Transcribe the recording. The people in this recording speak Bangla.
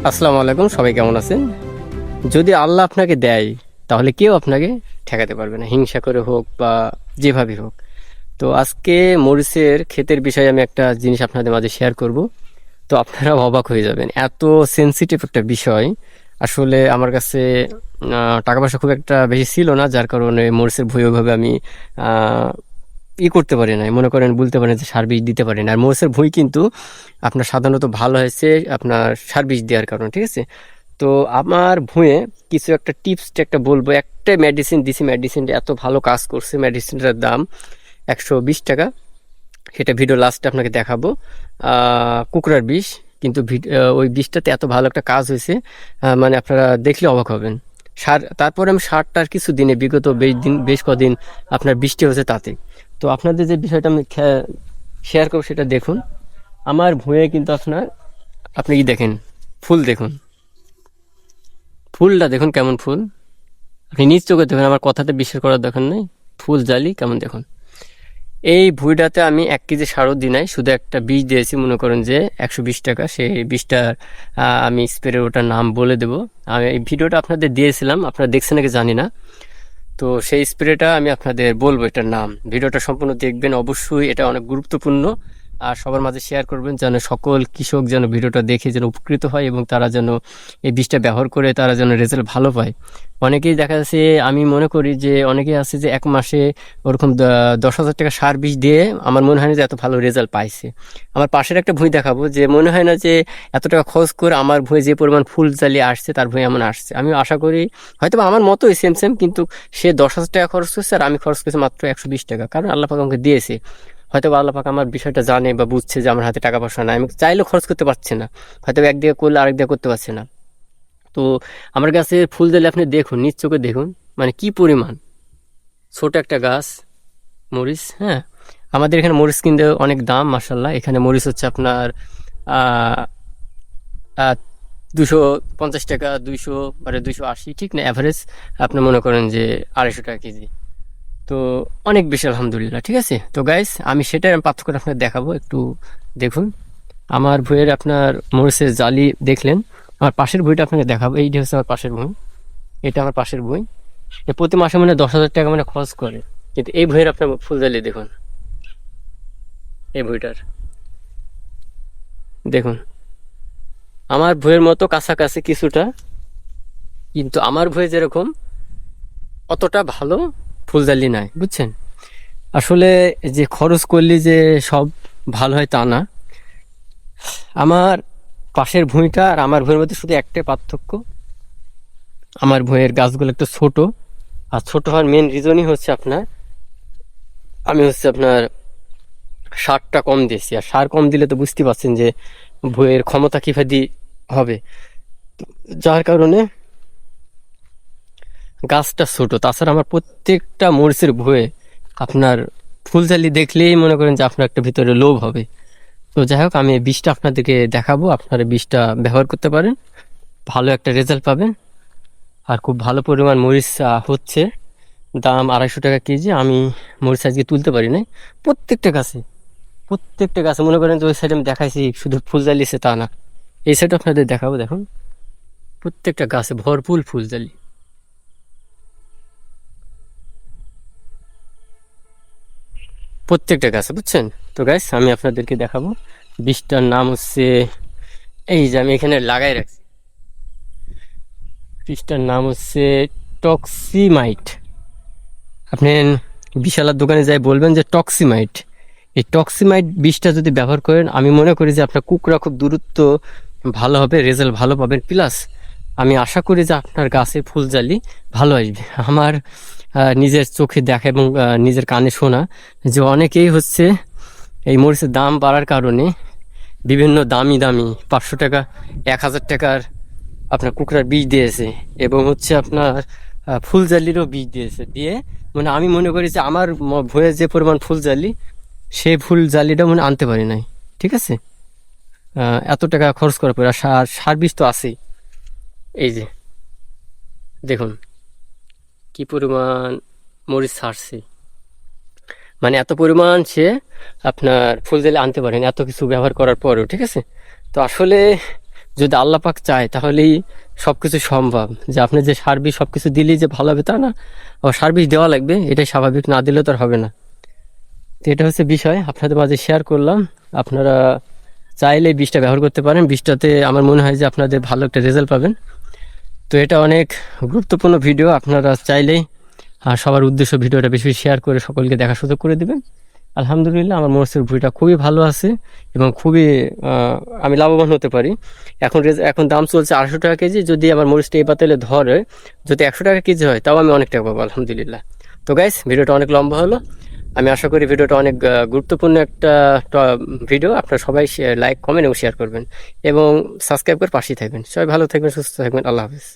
আসসালামু আলাইকুম, সবাই কেমন আছেন? যদি আল্লাহ আপনাকে দেয় তাহলে কেউ আপনাকে ঠেকাতে পারবে না, হিংসা করে হোক বা যেভাবে হোক। তো আজকে মরিচের ক্ষেতের বিষয়ে আমি একটা জিনিস আপনাদের মাঝে শেয়ার করব। তো আপনারা অবাক হয়ে যাবেন, এত সেনসিটিভ একটা বিষয়। আসলে আমার কাছে টাকা পয়সা খুব একটা বেশি ছিল না, যার কারণে মরিচের ভুঁই ওইভাবে আমি আহ, করতে পারি না, মনে করেন বলতে পারেন যে সার বীজ দিতে পারি না। আর মরিচের ভুঁই কিন্তু আপনার সাধারণত ভালো হয়েছে আপনার সার বীজ দেওয়ার কারণে, ঠিক আছে? তো আমার ভুঁয়ে কিছু একটা টিপস একটা বলবো। একটা মেডিসিন দিছি, মেডিসিনটা এত ভালো কাজ করছে, মেডিসিনটার দাম 120 টাকা। সেটা ভিডিও লাস্টে আপনাকে দেখাবো। কুকড়ার বিষ, কিন্তু ওই বিষটাতে এত ভালো একটা কাজ হয়েছে, মানে আপনারা দেখলে অবাক হবেন। সার, তারপরে আমি সারটার কিছু দিনে বিগত বেশ কদিন আপনার বৃষ্টি হয়েছে তাতে। তো আপনাদের যে বিষয়টা আমি শেয়ার করবো সেটা দেখুন। আমার ভুঁয়ে কিন্তু আপনি কি দেখেন, ফুল দেখুন, ফুলটা দেখুন কেমন ফুল। আপনি নিজ চোখে দেখুন, আমার কথাতে বিশ্বাস করার দরকার নেই। ফুল জালি কেমন দেখুন। এই ভুঁইটাতে আমি 1 কেজি সারও দিই নাই, শুধু একটা বীজ দিয়েছি, মনে করেন যে 120 টাকা। সেই বীজটা আমি স্প্রে, ওটার নাম বলে দেবো। আমি এই ভিডিওটা আপনাদের দিয়েছিলাম, আপনারা দেখছেন নাকি জানি না। তো সেই স্প্রেটা আমি আপনাদের বলবো, এটার নাম। ভিডিওটা সম্পূর্ণ দেখবেন অবশ্যই, এটা অনেক গুরুত্বপূর্ণ। আর সবার মাঝে শেয়ার করবেন যেন সকল কৃষক যেন ভিডিওটা দেখে যেন উপকৃত হয়, এবং তারা যেন এই বীজটা ব্যবহার করে তারা যেন রেজাল্ট ভালো পায়। অনেকেই দেখা যাচ্ছে, আমি মনে করি যে অনেকেই আছে যে 1 মাসে ওরকম 10,000 টাকা সার বীজ দিয়ে আমার মনে হয় না যে এত ভালো রেজাল্ট পাইছে। আমার পাশের একটা ভুঁই দেখাবো, যে মনে হয় না যে এত টাকা খরচ করে আমার ভুঁয়ে যে পরিমাণ ফুল জ্বালিয়ে আসছে, তার ভুঁয়ে এমন আসছে। আমি আশা করি হয়তো বা আমার মতোই সেম সেম, কিন্তু সে 10,000 টাকা খরচ করছে আর আমি খরচ করছি মাত্র 120 টাকা, কারণ আল্লাহ পাক আমাকে দিয়েছে। হয়তো বা আল্লাহ পাক আমার বিষয়টা জানে বা বুঝছে যে আমার হাতে টাকা পয়সা নাই, আমি চাইলেও খরচ করতে পারছি না। হয়তো একদিকে করলে আরেক দিকে করতে পারছি না। তো আমার কাছে ফুল দিলে আপনি দেখুন, নিজ চোখে দেখুন, মানে কি পরিমাণ ছোট একটা গাছ মরিচ। হ্যাঁ, আমাদের এখানে মরিচ কিনতে অনেক দাম, মাসাল্লাহ। এখানে মরিচ হচ্ছে আপনার আহ, আহ, 250 টাকা, 200, মানে 280, ঠিক না, অ্যাভারেজ আপনি মনে করেন যে 250 টাকা কেজি। তো অনেক বেশি আলহামদুলিল্লাহ, ঠিক আছে। তো গাইস, আমি সেটার পার্থক্য আপনার দেখাবো, একটু দেখুন। আমার বইয়ের আপনার মরিচের জালি দেখলেন, আমার পাশের বইটা আপনাকে দেখাবো। এইটা হচ্ছে আমার পাশের বই, এটা আমার পাশের বই। এ প্রতি মাসে মানে 10,000 টাকা মানে খরচ করে, কিন্তু এই বইয়ের আপনার ফুল জালি দেখুন, এই বইটার দেখুন। আমার বইয়ের মতো কাছাকাছি কিছুটা, কিন্তু আমার বইয়ে যেরকম অতটা ভালো ফুলজালি নাই, বুঝছেন? আসলে যে খরচ করলে যে সব ভালো হয় তা না। আমার পাশের ভুঁইটা আর আমার ভুঁইয়ের মধ্যে শুধু একটাই পার্থক্য, আমার ভুঁইয়ের গাছগুলো একটু ছোট। আর ছোট হওয়ার মেন রিজনই হচ্ছে আপনার, আমি হচ্ছে আপনার সারটা কম দিয়েছি। আর সার কম দিলে তো বুঝতে পারছেন যে ভুঁইয়ের ক্ষমতা কিভাবে হবে, যার কারণে গাছটা ছোট। তাছাড়া আমার প্রত্যেকটা মরিচের ভুঁয়ে আপনার ফুলজালি দেখলেই মনে করেন যে আপনার একটা ভিতরে লোভ হবে। তো যাই হোক, আমি এই বীজটা আপনাদেরকে দেখাবো, আপনারা বীজটা ব্যবহার করতে পারেন, ভালো একটা রেজাল্ট পাবেন। আর খুব ভালো পরিমাণ মরিচ হচ্ছে, দাম 250 টাকা কেজি। আমি মরিচ আজকে তুলতে পারি নাই। প্রত্যেকটা গাছে, প্রত্যেকটা গাছে মনে করেন যে ওই সাইডে আমি দেখাইছি শুধু ফুল জ্বালিয়েছে তা না, এই সাইডে আপনাদের দেখাবো, দেখুন প্রত্যেকটা গাছে ভরপুর ফুল জ্বালি। প্রত্যেকটা গাছে, বুঝছেন? তো গাইস, আমি আপনাদেরকে দেখাবো। বীজটার নাম হচ্ছে, এই যে আমি এখানে লাগাই রাখছি, বীজটার নাম হচ্ছে টক্সিমাইট। আপনি বিশালার দোকানে যাই বলবেন যে টক্সিমাইট। এই টক্সিমাইট বীজটা যদি ব্যবহার করেন, আমি মনে করি যে আপনার কুকড়া খুব দ্রুত ভালো হবে, রেজাল্ট ভালো পাবেন। প্লাস আমি আশা করি যে আপনার গাছে ফুলজালি ভালো আসবে। আমার নিজের চোখে দেখা এবং নিজের কানে শোনা যে অনেকেই হচ্ছে এই মরিচের দাম বাড়ার কারণে বিভিন্ন দামি দামি 500 টাকা, 1,000 টাকার আপনার কুকড়ার বীজ দিয়েছে, এবং হচ্ছে আপনার ফুলজালিরও বীজ দিয়েছে। দিয়ে মানে আমি মনে করি যে আমার ভয়ে যে পরিমাণ ফুলজালি, সেই ফুলজালিটা মানে আনতে পারি নাই, ঠিক আছে? এত টাকা খরচ করার পর আর সার সার বীজ তো আছেই। এই যে দেখুন কি পরিমাণ মরিচ ছাড়ছে, মানে এত পরিমাণ সে আপনার ফুলজালি আনতে পারেন এত কিছু ব্যবহার করার পরেও, ঠিক আছে? তো আসলে যদি আল্লাহ পাক চায় তাহলেই সব কিছু সম্ভব। যে আপনি যে সার বিষ সব কিছু দিলেই যে ভালো হবে তা না, আবার সার বিষ দেওয়া লাগবে, এটাই স্বাভাবিক, না দিলে তো আর হবে না। তো এটা হচ্ছে বিষয়, আপনাদের মাঝে শেয়ার করলাম। আপনারা চাইলে এই বীজটা ব্যবহার করতে পারেন, বীজটাতে আমার মনে হয় যে আপনাদের ভালো একটা রেজাল্ট পাবেন। তো এটা অনেক গুরুত্বপূর্ণ ভিডিও, আপনারা চাইলেই সবার উদ্দেশ্য ভিডিওটা বেশি শেয়ার করে সকলকে দেখার সুযোগ করে দিবেন। আলহামদুলিল্লাহ আমার মরিচের ভুঁইটা খুবই ভালো আছে এবং খুবই আমি লাভবান হতে পারি। এখন দাম চলছে 800 টাকা কেজি। যদি আমার মরিচটা এই পাতালে ধরে, যদি 100 টাকা কেজি হয়, তাও আমি অনেক টাকা পাবো আলহামদুলিল্লাহ। তো গাইস, ভিডিওটা অনেক লম্বা হলো, আমি আশা করি ভিডিওটা অনেক গুরুত্বপূর্ণ একটা ভিডিও। আপনারা সবাই লাইক, কমেন্ট এবং শেয়ার করবেন এবং সাবস্ক্রাইব করে পাশেই থাকবেন। সবাই ভালো থাকবেন, সুস্থ থাকবেন, আল্লাহ হাফিজ।